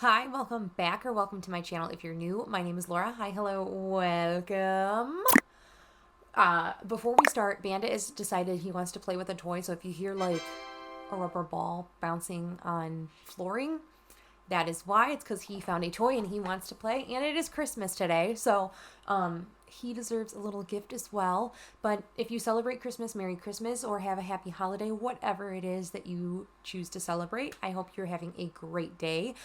Hi, welcome back or welcome to my channel. If you're new, my name is Laura. Hi, hello, welcome. Before we start, Bandit has decided he wants to play with a toy, so if you hear like a rubber ball bouncing on flooring, that is why. It's because he found a toy and he wants to play, and it is Christmas today, so he deserves a little gift as well. But if you celebrate Christmas, Merry Christmas, or have a happy holiday, whatever it is that you choose to celebrate, I hope you're having a great day.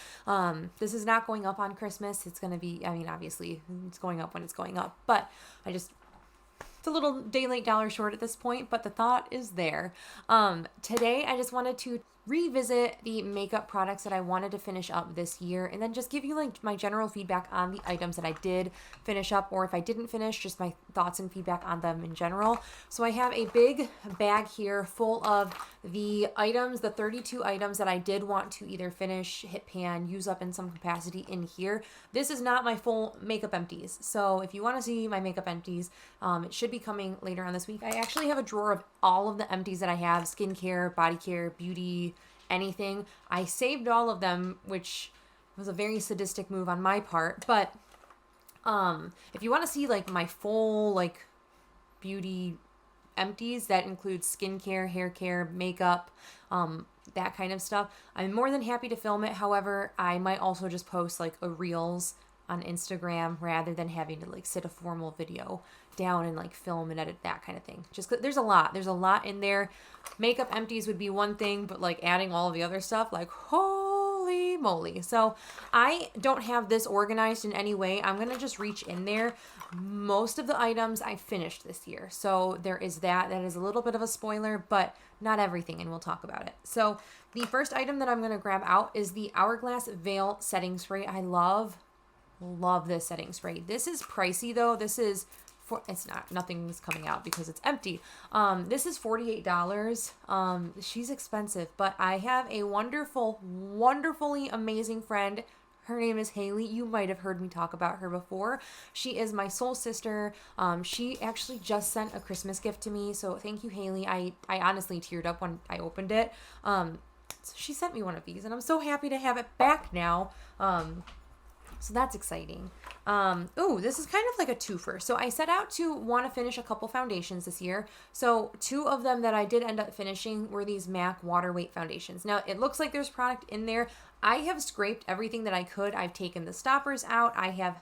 This is not going up on Christmas. It's going to be, I mean, obviously it's going up when it's going up, but it's a little day late, dollar short at this point, but the thought is there. Today, I just wanted to revisit the makeup products that I wanted to finish up this year, and then just give you like my general feedback on the items that I did finish up, or if I didn't finish, just my thoughts and feedback on them in general. So I have a big bag here full of the items, the 32 items that I did want to either finish, hit pan, use up in some capacity in here. This is not my full makeup empties, so if you want to see my makeup empties, it should be coming later on this week. I actually have a drawer of all of the empties that I have: skincare, body care, beauty, anything. I saved all of them, which was a very sadistic move on my part, but if you want to see like my full like beauty empties, that includes skincare, hair care, makeup, that kind of stuff, I'm more than happy to film it. However, I might also just post like a reels on Instagram rather than having to like sit a formal video down and like film and edit, that kind of thing. Just 'cause there's a lot in there. Makeup empties would be one thing, but like adding all of the other stuff, like holy moly. So I don't have this organized in any way. I'm gonna just reach in there. Most of the items I finished this year, so there is that is a little bit of a spoiler, but not everything, and we'll talk about it. So the first item that I'm gonna grab out is the Hourglass Veil Setting Spray. I love this setting spray. This is pricey though. This is it's not, nothing's coming out because it's empty. This is $48. She's expensive, but I have a wonderfully amazing friend. Her name is Haley. You might have heard me talk about her before. She is my soul sister. She actually just sent a Christmas gift to me, so thank you, Haley. I honestly teared up when I opened it. So she sent me one of these, and I'm so happy to have it back now. So that's exciting. Ooh, this is kind of like a twofer. So I set out to want to finish a couple foundations this year. So two of them that I did end up finishing were these MAC Water Weight foundations. Now, it looks like there's product in there. I have scraped everything that I could. I've taken the stoppers out. I have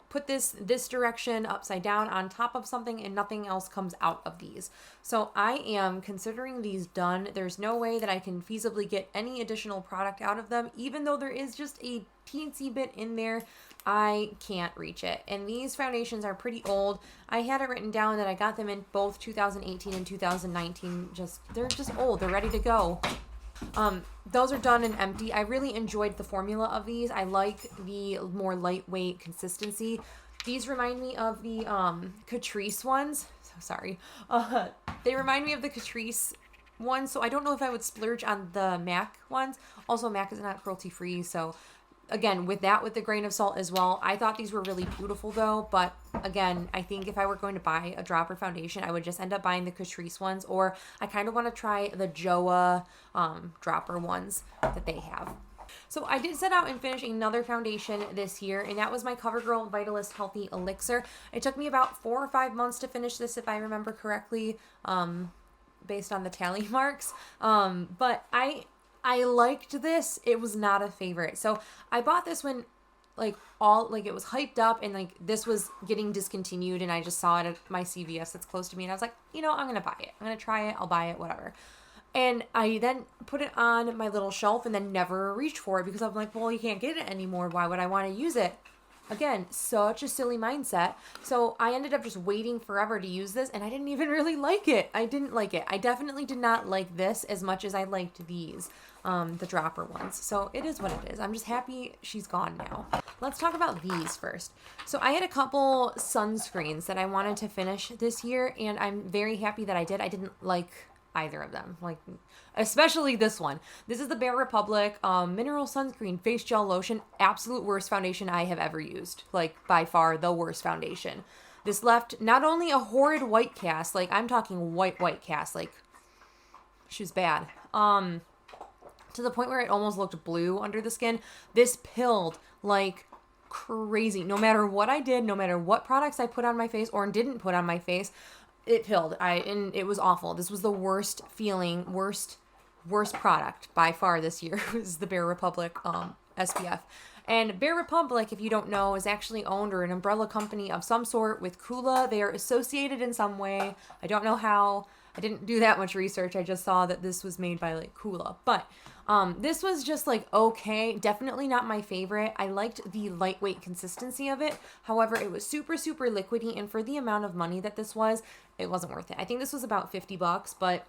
put this direction upside down on top of something, and nothing else comes out of these. So I am considering these done. There's no way that I can feasibly get any additional product out of them, even though there is just a teensy bit in there. I can't reach it. And these foundations are pretty old. I had it written down that I got them in both 2018 and 2019. They're just old. They're ready to go. Those are done and empty. I really enjoyed the formula of these. I like the more lightweight consistency. These remind me of the Catrice ones. So sorry. They remind me of the Catrice ones, so I don't know if I would splurge on the MAC ones. Also, MAC is not cruelty free, so again, with the grain of salt as well. I thought these were really beautiful though, but again, I think if I were going to buy a dropper foundation, I would just end up buying the Catrice ones, or I kind of want to try the JOAH dropper ones that they have. So I did set out and finish another foundation this year, and that was my CoverGirl Vitalist Healthy Elixir. It took me about 4 or 5 months to finish this, if I remember correctly, based on the tally marks. But I liked this. It was not a favorite. So I bought this when it was hyped up and like this was getting discontinued, and I just saw it at my CVS that's close to me, and I was like, I'm going to buy it. I'm going to try it. I'll buy it, whatever. And I then put it on my little shelf and then never reached for it because I'm like, well, you can't get it anymore. Why would I want to use it? Again, such a silly mindset. So I ended up just waiting forever to use this, and I didn't even really like it. I didn't like it. I definitely did not like this as much as I liked these, the dropper ones. So it is what it is. I'm just happy she's gone now. Let's talk about these first. So I had a couple sunscreens that I wanted to finish this year, and I'm very happy that I did. I didn't like either of them, like especially this one. This is the Bare Republic Mineral Sunscreen Face Gel Lotion. Absolute worst foundation I have ever used. Like by far the worst foundation. This left not only a horrid white cast, like I'm talking white cast, like she was bad. to the point where it almost looked blue under the skin. This pilled like crazy. No matter what I did, no matter what products I put on my face or didn't put on my face, it pilled. And it was awful. This was the worst feeling, worst product by far this year. Was the Bare Republic SPF. And Bare Republic, if you don't know, is actually owned or an umbrella company of some sort with Coola. They are associated in some way. I don't know how. I didn't do that much research. I just saw that this was made by like Coola. But this was just like okay. Definitely not my favorite. I liked the lightweight consistency of it. However, it was super, super liquidy. And for the amount of money that this was, it wasn't worth it. I think this was about $50, but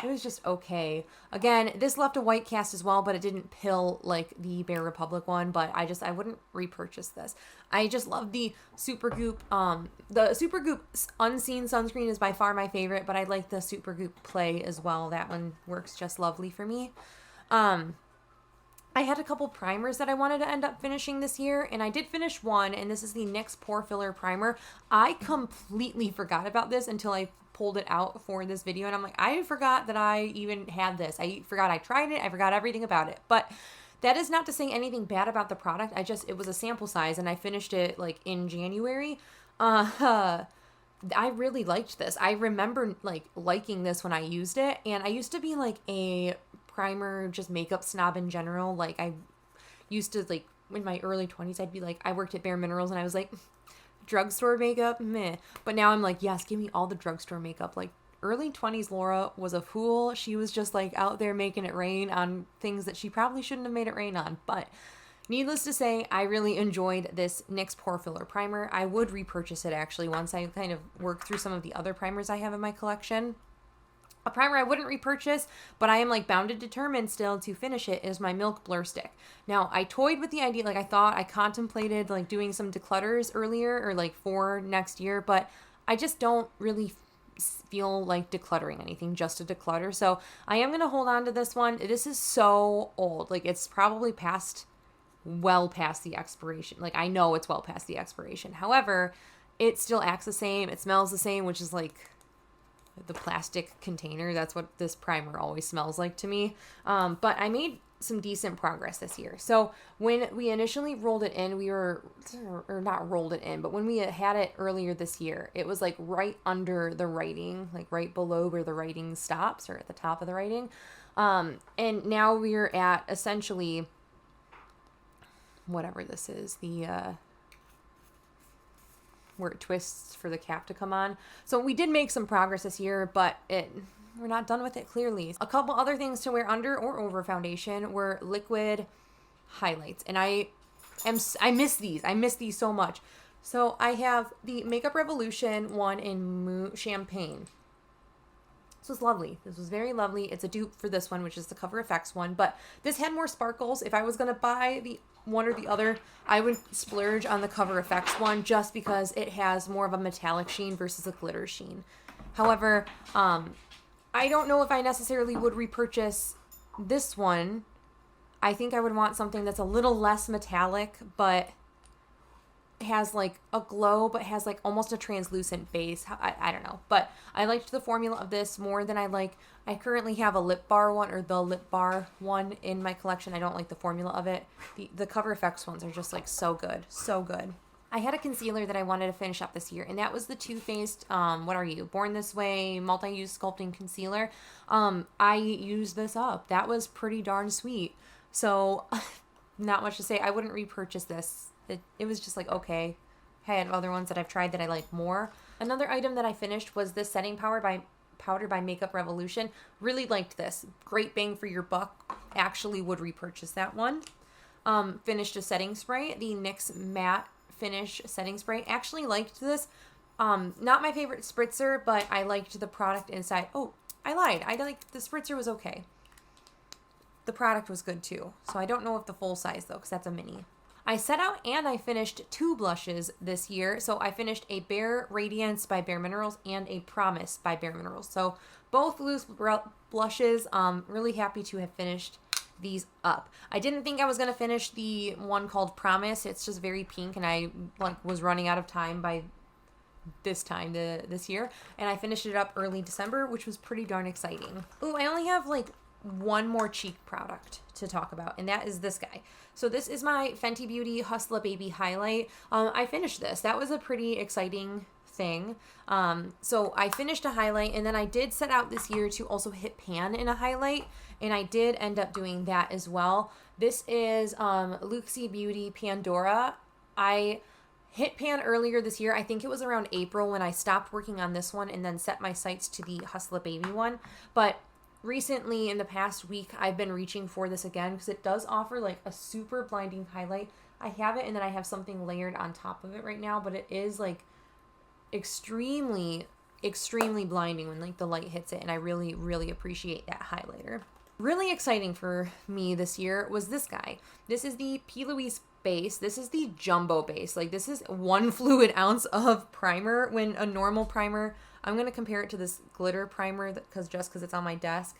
it was just okay. Again, this left a white cast as well, but it didn't pill like the Bare Republic one, but I wouldn't repurchase this. I just love the Supergoop. The Supergoop Unseen Sunscreen is by far my favorite, but I like the Supergoop Play as well. That one works just lovely for me. I had a couple primers that I wanted to end up finishing this year, and I did finish one, and this is the NYX Pore Filler Primer. I completely forgot about this until I pulled it out for this video, and I'm like, I forgot that I even had this. I forgot I tried it. I forgot everything about it. But that is not to say anything bad about the product. It was a sample size, and I finished it like in January. I really liked this. I remember like liking this when I used it, and I used to be like a primer, just makeup snob in general. Like I used to, like in my early 20s, I'd be like, I worked at BareMinerals, and I was like, drugstore makeup, meh. But now I'm like, yes, give me all the drugstore makeup. Like early 20s Laura was a fool. She was just like out there making it rain on things that she probably shouldn't have made it rain on. But needless to say, I really enjoyed this NYX Pore Filler Primer. I would repurchase it actually once I kind of work through some of the other primers I have in my collection. A primer I wouldn't repurchase, but I am like bound and determined still to finish it, is my Milk Blur Stick. Now, I toyed with the idea, like I contemplated like doing some declutters earlier or like for next year, but I just don't really feel like decluttering anything just to declutter. So I am going to hold on to this one. This is so old. Like it's probably well past the expiration. Like I know it's well past the expiration. However, it still acts the same. It smells the same, which is like the plastic container. That's what this primer always smells like to me. But I made some decent progress this year. So when we initially rolled it in, or not rolled it in, but when we had it earlier this year, it was like right under the writing, like right below where the writing stops or at the top of the writing. And now we're at essentially whatever this is, where it twists for the cap to come on. So we did make some progress this year, but we're not done with it clearly. A couple other things to wear under or over foundation were liquid highlights. And I miss these. I miss these so much. So I have the Makeup Revolution one in Champagne. This was lovely. This was very lovely. It's a dupe for this one, which is the Cover FX one, but this had more sparkles. If I was going to buy the one or the other, I would splurge on the Cover FX one just because it has more of a metallic sheen versus a glitter sheen. However, I don't know if I necessarily would repurchase this one. I think I would want something that's a little less metallic, but has like a glow, but has like almost a translucent base. I don't know, but I liked the formula of this more than I currently have a lip bar one, or the lip bar one in my collection. I don't like the formula of it. The Cover FX ones are just like so good, so good. I had a concealer that I wanted to finish up this year, and that was the Too Faced, what are you, Born This Way Multi-Use Sculpting Concealer. I used this up. That was pretty darn sweet. So not much to say. I wouldn't repurchase this. It was just like, okay. I had other ones that I've tried that I like more. Another item that I finished was this setting powder by Makeup Revolution. Really liked this. Great bang for your buck. Actually would repurchase that one. Finished a setting spray, the NYX Matte Finish Setting Spray. Actually liked this. Not my favorite spritzer, but I liked the product inside. Oh, I lied. I liked the spritzer was okay. The product was good too. So I don't know if the full size though, because that's a mini. I set out and I finished 2 blushes this year. So I finished a Bare Radiance by BareMinerals and a Promise by BareMinerals. So both loose blushes. Really happy to have finished these up. I didn't think I was going to finish the one called Promise. It's just very pink, and I was running out of time by this time this year. And I finished it up early December, which was pretty darn exciting. Ooh, I only have one more cheek product to talk about, and that is this guy. So this is my Fenty Beauty Hustla Baby Highlight. I finished this. That was a pretty exciting thing. So I finished a highlight, and then I did set out this year to also hit pan in a highlight, and I did end up doing that as well. This is Looxi Beauty Pandora. I hit pan earlier this year. I think it was around April when I stopped working on this one and then set my sights to the Hustla Baby one. But recently, in the past week, I've been reaching for this again because it does offer like a super blinding highlight. I have it, and then I have something layered on top of it right now, but it is like extremely blinding when like the light hits it, and I really appreciate that highlighter. Really exciting for me this year was this guy. This is the P. Louise base. This is the jumbo base. Like, this is 1 fluid ounce of primer, when a normal primer, I'm going to compare it to this glitter primer because it's on my desk.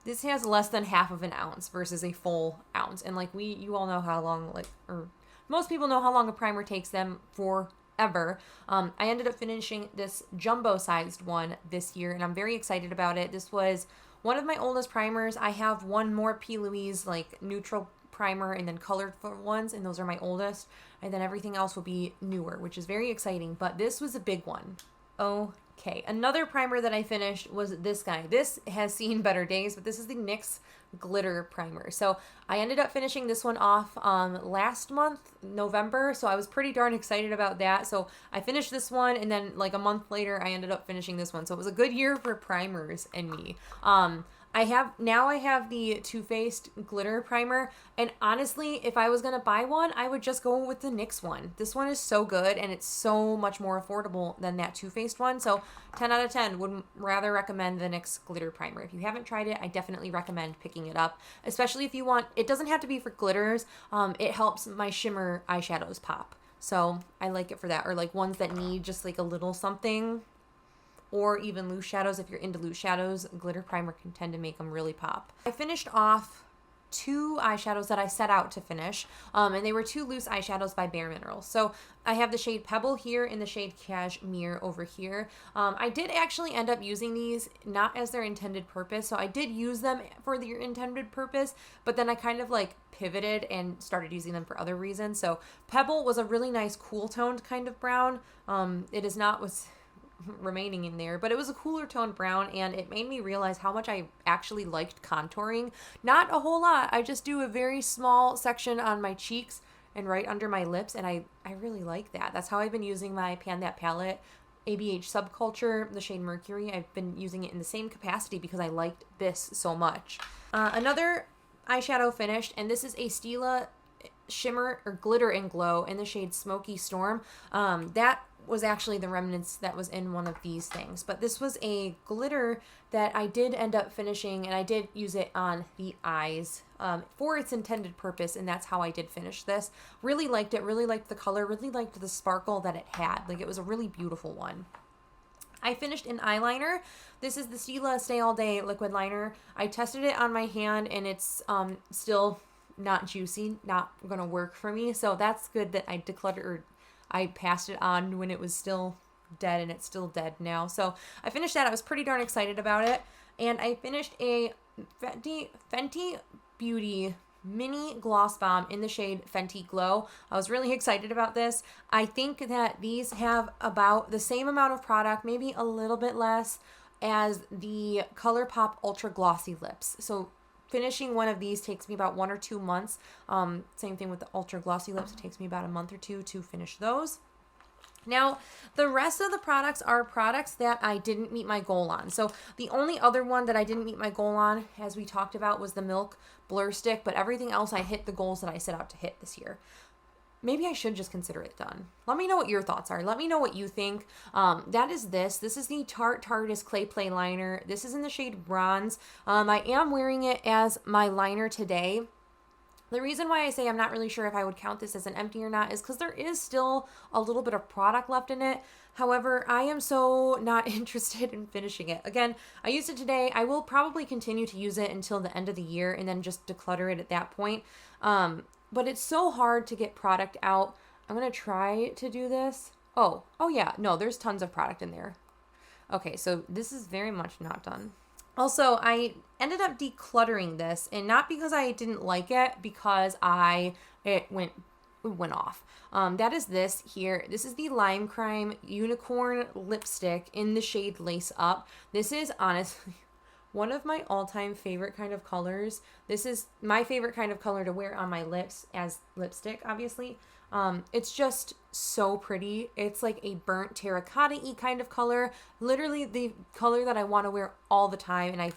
This has less than half of an ounce versus a full ounce. And like you all know how long, or most people know how long a primer takes them forever. I ended up finishing this jumbo sized one this year, and I'm very excited about it. This was one of my oldest primers. I have one more P. Louise like neutral primer and then colored ones, and those are my oldest, and then everything else will be newer, which is very exciting, but this was a big one. Okay, another primer that I finished was this guy. This has seen better days, but this is the NYX Glitter Primer. So I ended up finishing this one off last month, November, so I was pretty darn excited about that. So I finished this one, and then like a month later, I ended up finishing this one. So it was a good year for primers and me. I have the Too Faced Glitter Primer, and honestly, if I was going to buy one, I would just go with the NYX one. This one is so good, and it's so much more affordable than that Too Faced one, so 10 out of 10 would rather recommend the NYX Glitter Primer. If you haven't tried it, I definitely recommend picking it up, especially if you want, it doesn't have to be for glitters, it helps my shimmer eyeshadows pop, so I like it for that, or like ones that need just like a little something, or even loose shadows. If you're into loose shadows, glitter primer can tend to make them really pop. I finished off 2 eyeshadows that I set out to finish, and they were 2 loose eyeshadows by BareMinerals. So I have the shade Pebble here and the shade Cashmere over here. I did actually end up using these not as their intended purpose, so I did use them for their intended purpose, but then I kind of like pivoted and started using them for other reasons. So Pebble was a really nice cool toned kind of brown. It is not what's remaining in there, but it was a cooler toned brown, and it made me realize how much I actually liked contouring. Not a whole lot. I just do a very small section on my cheeks and right under my lips, and I really like that. That's how I've been using my Pan That palette, ABH Subculture, the shade Mercury. I've been using it in the same capacity because I liked this so much. Another eyeshadow finished, and this is a Stila Shimmer or Glitter and Glow in the shade Smoky Storm. That was actually the remnants that was in one of these things, but this was a glitter that I did end up finishing, and I did use it on the eyes for its intended purpose, and that's how I did finish this. Really liked it, really liked the color, really liked the sparkle that it had. Like, it was a really beautiful one. I finished an eyeliner. This is the Stila Stay All Day liquid liner. I tested it on my hand, and it's still not juicy, not gonna work for me, so that's good that I decluttered, or I passed it on when it was still dead, and it's still dead now. So I finished that. I was pretty darn excited about it. And I finished a Fenty Beauty mini gloss bomb in the shade Fenty Glow. I was really excited about this. I think that these have about the same amount of product, maybe a little bit less, as the Colourpop Ultra Glossy Lips. So finishing one of these takes me about 1 or 2 months. Same thing with the Ultra Glossy Lips. It takes me about a month or 2 to finish those. Now, the rest of the products are products that I didn't meet my goal on. So the only other one that I didn't meet my goal on, as we talked about, was the Milk Blur Stick, but everything else I hit the goals that I set out to hit this year. Maybe I should just consider it done. Let me know what your thoughts are. Let me know what you think. That is this. This is the Tarteist Clay Play Liner. This is in the shade Bronze. I am wearing it as my liner today. The reason why I say I'm not really sure if I would count this as an empty or not is because there is still a little bit of product left in it. However, I am so not interested in finishing it. Again, I used it today. I will probably continue to use it until the end of the year and then just declutter it at that point. But it's so hard to get product out. I'm going to try to do this. Oh yeah, no, there's tons of product in there. Okay, so this is very much not done. Also, I ended up decluttering this, and not because I didn't like it, because it went off. That is this here. This is the Lime Crime Unicorn Lipstick in the shade Lace Up. This is honestly one of my all-time favorite kind of colors. This is my favorite kind of color to wear on my lips as lipstick, obviously. It's just so pretty. It's like a burnt terracotta-y kind of color. Literally the color that I want to wear all the time, and I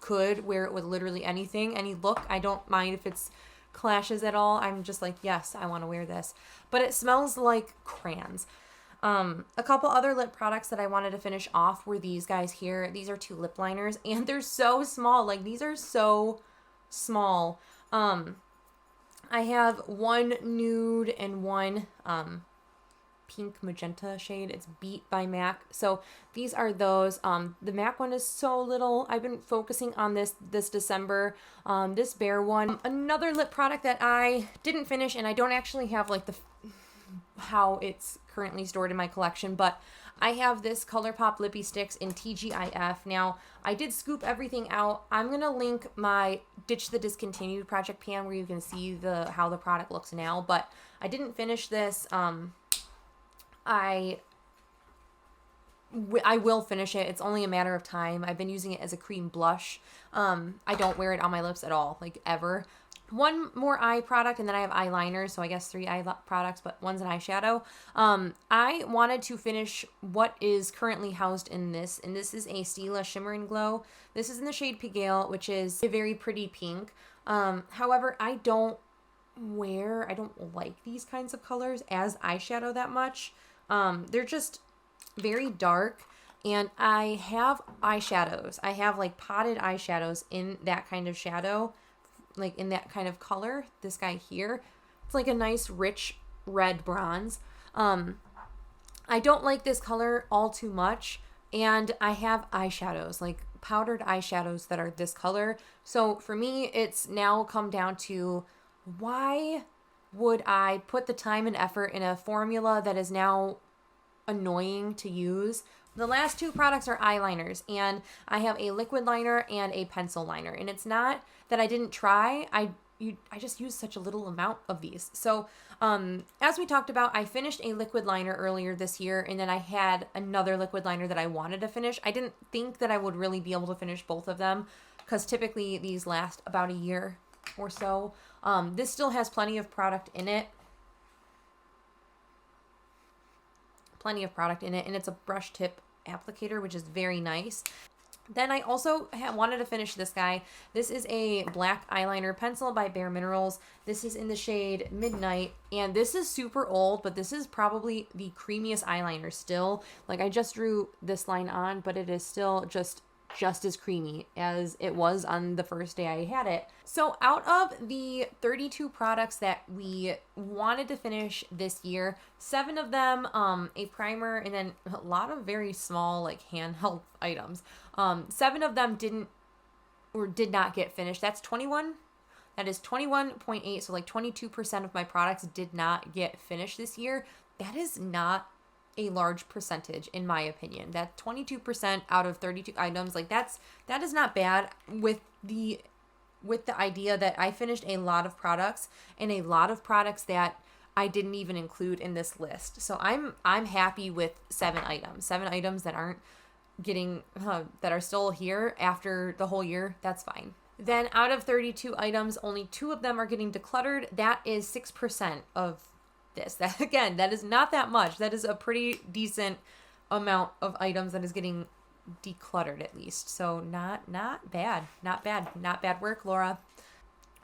could wear it with literally anything, any look. I don't mind if it's clashes at all. I'm just like, yes, I want to wear this. But it smells like crayons. A couple other lip products that I wanted to finish off were these guys here. These are 2 lip liners, and they're so small. Like, these are so small. I have one nude and one pink magenta shade. It's Beat by MAC. So these are those. The MAC one is so little. I've been focusing on this December. This Bare one. Another lip product that I didn't finish, and I don't actually have like how it's currently stored in my collection, but I have this Colourpop Lippy Sticks in TGIF. Now, I did scoop everything out. I'm going to link my Ditch the Discontinued project pan where you can see how the product looks now, but I didn't finish this. I will finish it. It's only a matter of time. I've been using it as a cream blush. I don't wear it on my lips at all, like ever. One more eye product, and then I have eyeliners, so I guess 3 eye products, but one's an eyeshadow. I wanted to finish what is currently housed in this, and this is a Stila Shimmer and Glow. This is in the shade Pigale, which is a very pretty pink. However, I don't like these kinds of colors as eyeshadow that much. They're just very dark, and I have eyeshadows. I have like potted eyeshadows in that kind of shadow, like in that kind of color. This guy here, it's like a nice rich red bronze. I don't like this color all too much, and I have eyeshadows, like powdered eyeshadows that are this color. So for me, it's now come down to, why would I put the time and effort in a formula that is now annoying to use? The last 2 products are eyeliners, and I have a liquid liner and a pencil liner, and it's not that I didn't try. I just used such a little amount of these. So as we talked about, I finished a liquid liner earlier this year, and then I had another liquid liner that I wanted to finish. I didn't think that I would really be able to finish both of them, because typically these last about a year or so. This still has plenty of product in it. And it's a brush tip applicator, which is very nice. Then I also wanted to finish this guy. This is a black eyeliner pencil by BareMinerals. This is in the shade Midnight, and this is super old, but this is probably the creamiest eyeliner still. Like, I just drew this line on, but it is still just as creamy as it was on the first day I had it. So out of the 32 products that we wanted to finish this year, 7 of them, a primer, and then a lot of very small, like, handheld items. 7 of them did not get finished. That's 21. That is 21.8. So like 22% of my products did not get finished this year. That is not a large percentage, in my opinion. That 22% out of 32 items, like that is not bad, with the idea that I finished a lot of products, and a lot of products that I didn't even include in this list. So I'm happy with 7 items that aren't getting that are still here after the whole year. That's fine. Then out of 32 items, only 2 of them are getting decluttered. That is 6% of this. That, again, that is not that much. That is a pretty decent amount of items that is getting decluttered, at least. So not bad work, Laura.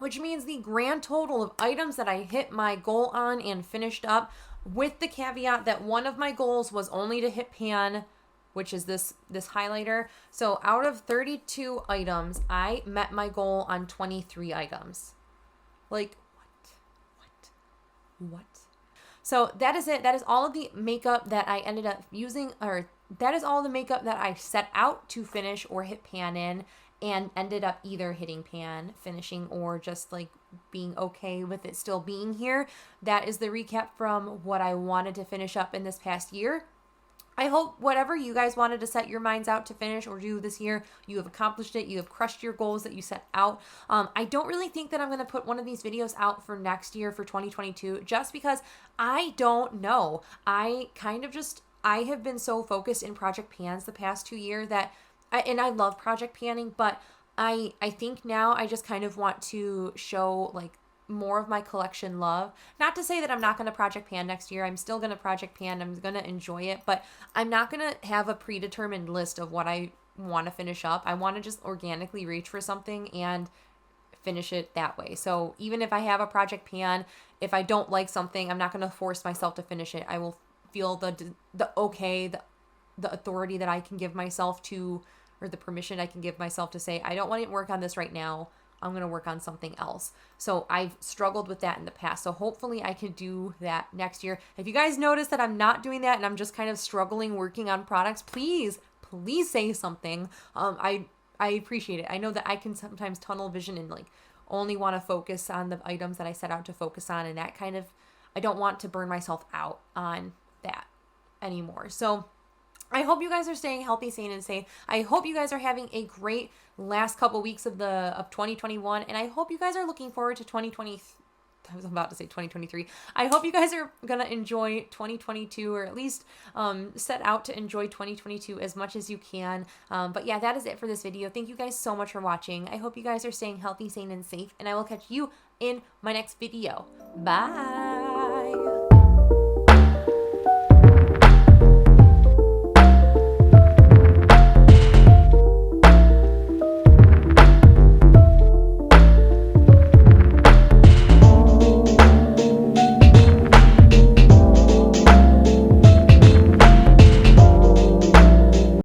Which means the grand total of items that I hit my goal on and finished up, with the caveat that one of my goals was only to hit pan, which is this highlighter. So out of 32 items, I met my goal on 23 items. Like, what? So that is it. That is all of the makeup that I ended up using, or that is all the makeup that I set out to finish or hit pan in, and ended up either hitting pan, finishing, or just like being okay with it still being here. That is the recap from what I wanted to finish up in this past year. I hope whatever you guys wanted to set your minds out to finish or do this year, you have accomplished it. You have crushed your goals that you set out. I don't really think that I'm going to put one of these videos out for next year, for 2022, just because I don't know. I have been so focused in project pans the past 2 years that, I love project panning, but I think now I just kind of want to show like more of my collection love. Not to say that I'm not going to project pan next year. I'm still going to project pan. I'm going to enjoy it, but I'm not going to have a predetermined list of what I want to finish up. I want to just organically reach for something and finish it that way. So even if I have a project pan, if I don't like something, I'm not going to force myself to finish it. I will feel the authority that I can give myself to, or the permission I can give myself to say, I don't want to work on this right now. I'm going to work on something else. So I've struggled with that in the past. So hopefully I can do that next year. If you guys notice that I'm not doing that and I'm just kind of struggling working on products, please say something. I appreciate it. I know that I can sometimes tunnel vision and like only want to focus on the items that I set out to focus on. And that kind of, I don't want to burn myself out on that anymore. So I hope you guys are staying healthy, sane, and safe. I hope you guys are having a great last couple weeks of 2021, and I hope you guys are looking forward to 2020. I was about to say 2023. I hope you guys are gonna enjoy 2022, or at least set out to enjoy 2022 as much as you can. But yeah, that is it for this video. Thank you guys so much for watching. I hope you guys are staying healthy, sane, and safe, and I will catch you in my next video. Bye.